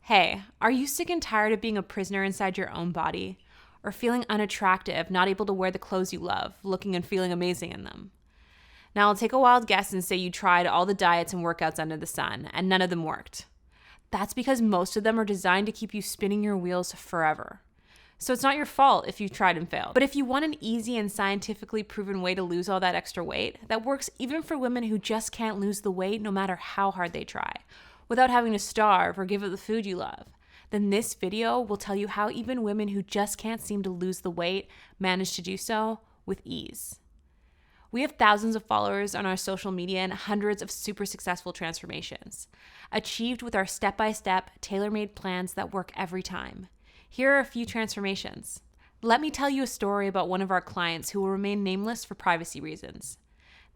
Hey, are you sick and tired of being a prisoner inside your own body? Or feeling unattractive, not able to wear the clothes you love, looking and feeling amazing in them? Now, I'll take a wild guess and say you tried all the diets and workouts under the sun, and none of them worked. That's because most of them are designed to keep you spinning your wheels forever. So it's not your fault if you've tried and failed. But if you want an easy and scientifically proven way to lose all that extra weight, that works even for women who just can't lose the weight no matter how hard they try, without having to starve or give up the food you love, then this video will tell you how even women who just can't seem to lose the weight manage to do so with ease. We have thousands of followers on our social media and hundreds of super successful transformations, achieved with our step-by-step, tailor-made plans that work every time. Here are a few transformations. Let me tell you a story about one of our clients who will remain nameless for privacy reasons.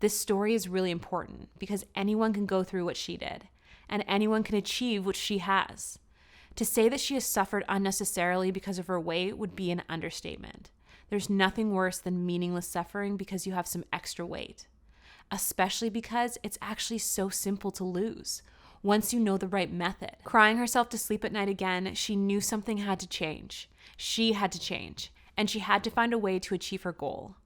This story is really important because anyone can go through what she did, and anyone can achieve what she has. To say that she has suffered unnecessarily because of her weight would be an understatement. There's nothing worse than meaningless suffering because you have some extra weight, especially because it's actually so simple to lose once you know the right method. Crying herself to sleep at night again, she knew something had to change. She had to change, and she had to find a way to achieve her goal.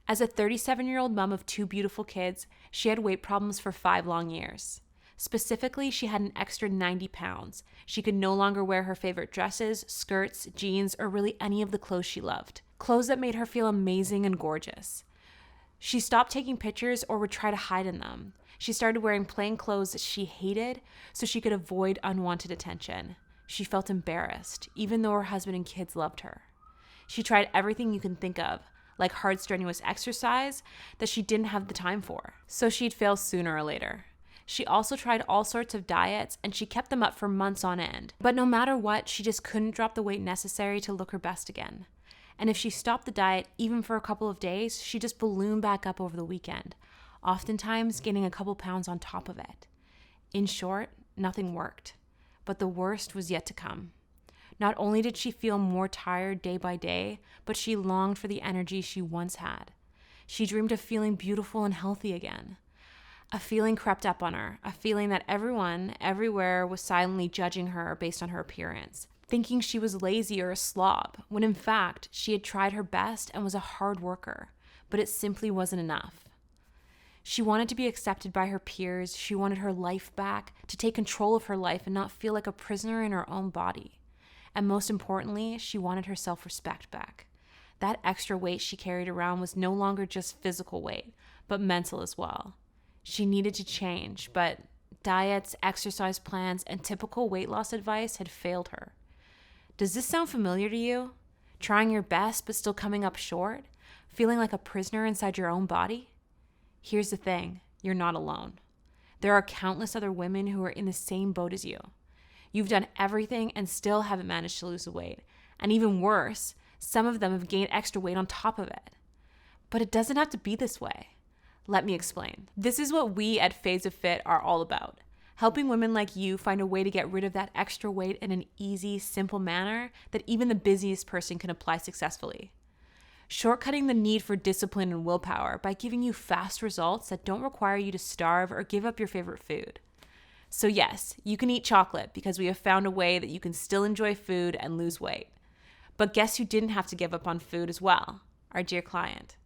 As a 37-year-old mom of 2 beautiful kids, she had weight problems for 5 long years. Specifically, she had an extra 90 pounds. She could no longer wear her favorite dresses, skirts, jeans, or really any of the clothes she loved. Clothes that made her feel amazing and gorgeous. She stopped taking pictures or would try to hide in them. She started wearing plain clothes that she hated so she could avoid unwanted attention. She felt embarrassed, even though her husband and kids loved her. She tried everything you can think of, like hard, strenuous exercise that she didn't have the time for, so she'd fail sooner or later. She also tried all sorts of diets, and she kept them up for months on end. But no matter what, she just couldn't drop the weight necessary to look her best again. And if she stopped the diet, even for a couple of days, she just ballooned back up over the weekend, oftentimes gaining a couple pounds on top of it. In short, nothing worked. But the worst was yet to come. Not only did she feel more tired day by day, but she longed for the energy she once had. She dreamed of feeling beautiful and healthy again. A feeling crept up on her, a feeling that everyone, everywhere was silently judging her based on her appearance, thinking she was lazy or a slob, when in fact, she had tried her best and was a hard worker, but it simply wasn't enough. She wanted to be accepted by her peers, she wanted her life back, to take control of her life and not feel like a prisoner in her own body. And most importantly, she wanted her self-respect back. That extra weight she carried around was no longer just physical weight, but mental as well. She needed to change, but diets, exercise plans, and typical weight loss advice had failed her. Does this sound familiar to you? Trying your best but still coming up short? Feeling like a prisoner inside your own body? Here's the thing, you're not alone. There are countless other women who are in the same boat as you. You've done everything and still haven't managed to lose the weight. And even worse, some of them have gained extra weight on top of it. But it doesn't have to be this way. Let me explain. This is what we at phasesof.fit are all about. Helping women like you find a way to get rid of that extra weight in an easy, simple manner that even the busiest person can apply successfully. Shortcutting the need for discipline and willpower by giving you fast results that don't require you to starve or give up your favorite food. So yes, you can eat chocolate because we have found a way that you can still enjoy food and lose weight. But guess who didn't have to give up on food as well? Our dear client.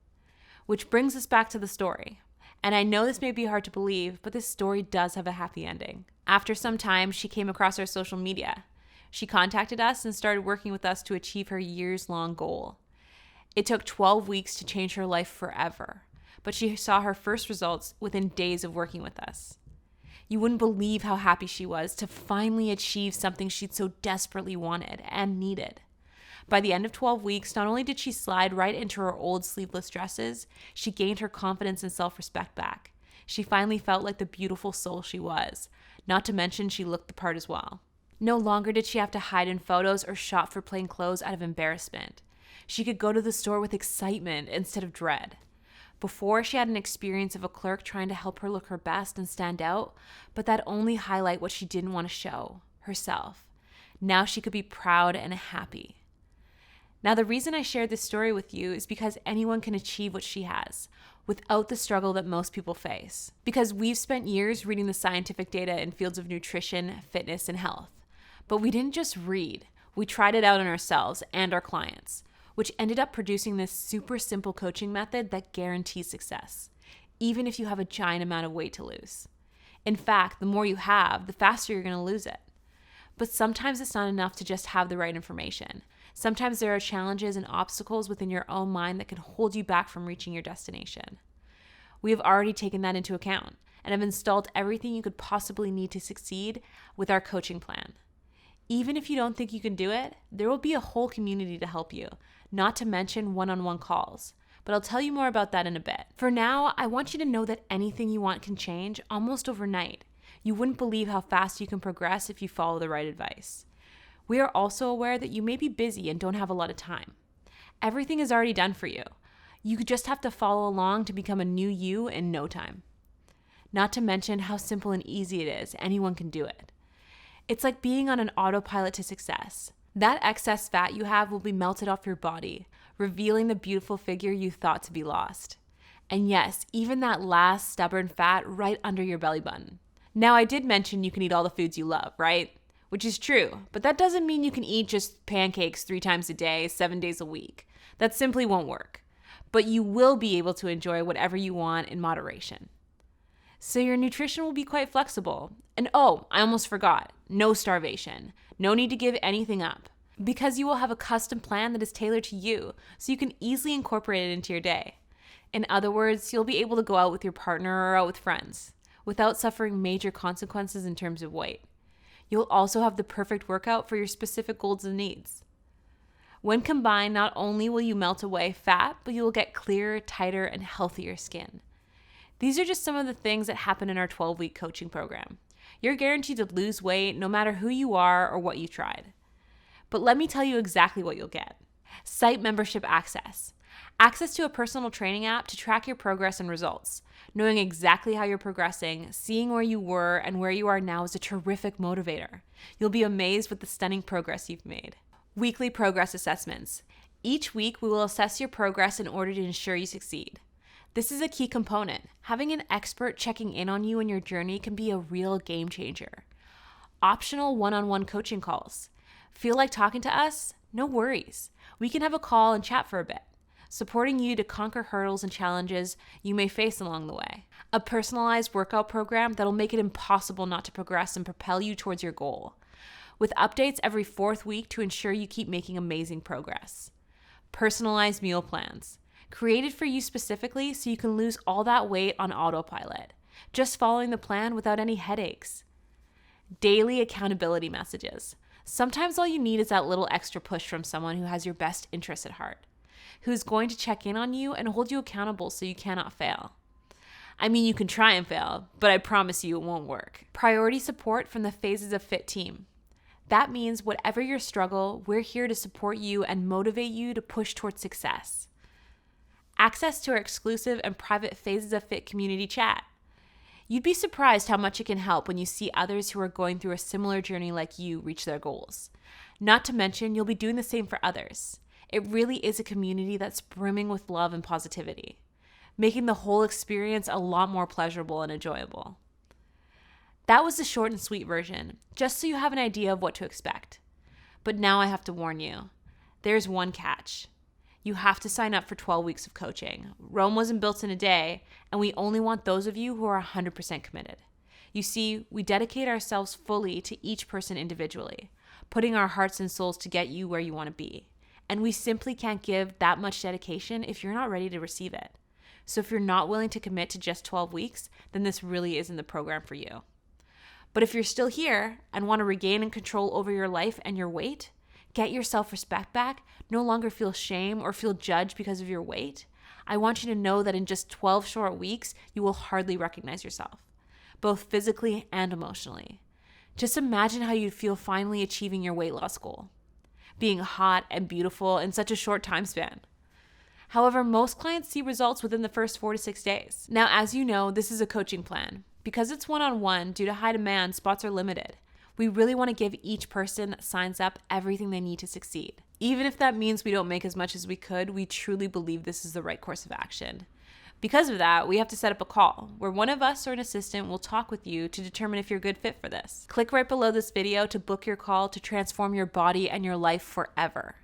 Which brings us back to the story. And I know this may be hard to believe, but this story does have a happy ending. After some time, she came across our social media. She contacted us and started working with us to achieve her years-long goal. It took 12 weeks to change her life forever, but she saw her first results within days of working with us. You wouldn't believe how happy she was to finally achieve something she'd so desperately wanted and needed. By the end of 12 weeks, not only did she slide right into her old sleeveless dresses, she gained her confidence and self-respect back. She finally felt like the beautiful soul she was, not to mention she looked the part as well. No longer did she have to hide in photos or shop for plain clothes out of embarrassment. She could go to the store with excitement instead of dread. Before, she had an experience of a clerk trying to help her look her best and stand out, but that only highlight what she didn't want to show, herself. Now she could be proud and happy. Now, the reason I shared this story with you is because anyone can achieve what she has without the struggle that most people face. Because we've spent years reading the scientific data in fields of nutrition, fitness, and health. But we didn't just read. We tried it out on ourselves and our clients, which ended up producing this super simple coaching method that guarantees success, even if you have a giant amount of weight to lose. In fact, the more you have, the faster you're going to lose it. But sometimes it's not enough to just have the right information. Sometimes there are challenges and obstacles within your own mind that can hold you back from reaching your destination. We have already taken that into account and have installed everything you could possibly need to succeed with our coaching plan. Even if you don't think you can do it, there will be a whole community to help you, not to mention one-on-one calls. But I'll tell you more about that in a bit. For now, I want you to know that anything you want can change almost overnight. You wouldn't believe how fast you can progress if you follow the right advice. We are also aware that you may be busy and don't have a lot of time. Everything is already done for you. You just have to follow along to become a new you in no time. Not to mention how simple and easy it is. Anyone can do it. It's like being on an autopilot to success. That excess fat you have will be melted off your body, revealing the beautiful figure you thought to be lost. And yes, even that last stubborn fat right under your belly button. Now, I did mention you can eat all the foods you love, right? Which is true, but that doesn't mean you can eat just pancakes 3 times a day, 7 days a week. That simply won't work. But you will be able to enjoy whatever you want in moderation. So your nutrition will be quite flexible. And oh, I almost forgot, no starvation. No need to give anything up. Because you will have a custom plan that is tailored to you, so you can easily incorporate it into your day. In other words, you'll be able to go out with your partner or out with friends without suffering major consequences in terms of weight. You'll also have the perfect workout for your specific goals and needs. When combined, not only will you melt away fat, but you will get clearer, tighter, and healthier skin. These are just some of the things that happen in our 12-week coaching program. You're guaranteed to lose weight no matter who you are or what you tried. But let me tell you exactly what you'll get. Site membership access. Access to a personal training app to track your progress and results. Knowing exactly how you're progressing, seeing where you were and where you are now is a terrific motivator. You'll be amazed with the stunning progress you've made. Weekly progress assessments. Each week, we will assess your progress in order to ensure you succeed. This is a key component. Having an expert checking in on you and your journey can be a real game changer. Optional one-on-one coaching calls. Feel like talking to us? No worries. We can have a call and chat for a bit, supporting you to conquer hurdles and challenges you may face along the way. A personalized workout program that'll make it impossible not to progress and propel you towards your goal, with updates every 4th week to ensure you keep making amazing progress. Personalized meal plans, created for you specifically so you can lose all that weight on autopilot, just following the plan without any headaches. Daily accountability messages. Sometimes all you need is that little extra push from someone who has your best interests at heart, who is going to check in on you and hold you accountable so you cannot fail. I mean, you can try and fail, but I promise you it won't work. Priority support from the Phases of Fit team. That means whatever your struggle, we're here to support you and motivate you to push towards success. Access to our exclusive and private Phases of Fit community chat. You'd be surprised how much it can help when you see others who are going through a similar journey like you reach their goals. Not to mention, you'll be doing the same for others. It really is a community that's brimming with love and positivity, making the whole experience a lot more pleasurable and enjoyable. That was the short and sweet version, just so you have an idea of what to expect. But now I have to warn you, there's one catch. You have to sign up for 12 weeks of coaching. Rome wasn't built in a day, and we only want those of you who are 100% committed. You see, we dedicate ourselves fully to each person individually, putting our hearts and souls to get you where you want to be. And we simply can't give that much dedication if you're not ready to receive it. So if you're not willing to commit to just 12 weeks, then this really isn't the program for you. But if you're still here and want to regain control over your life and your weight, get your self-respect back, no longer feel shame or feel judged because of your weight, I want you to know that in just 12 short weeks, you will hardly recognize yourself, both physically and emotionally. Just imagine how you'd feel finally achieving your weight loss goal, being hot and beautiful in such a short time span. However, most clients see results within the first 4 to 6 days. Now, as you know, this is a coaching plan. Because it's one-on-one, due to high demand, spots are limited. We really want to give each person that signs up everything they need to succeed. Even if that means we don't make as much as we could, we truly believe this is the right course of action. Because of that, we have to set up a call where one of us or an assistant will talk with you to determine if you're a good fit for this. Click right below this video to book your call to transform your body and your life forever.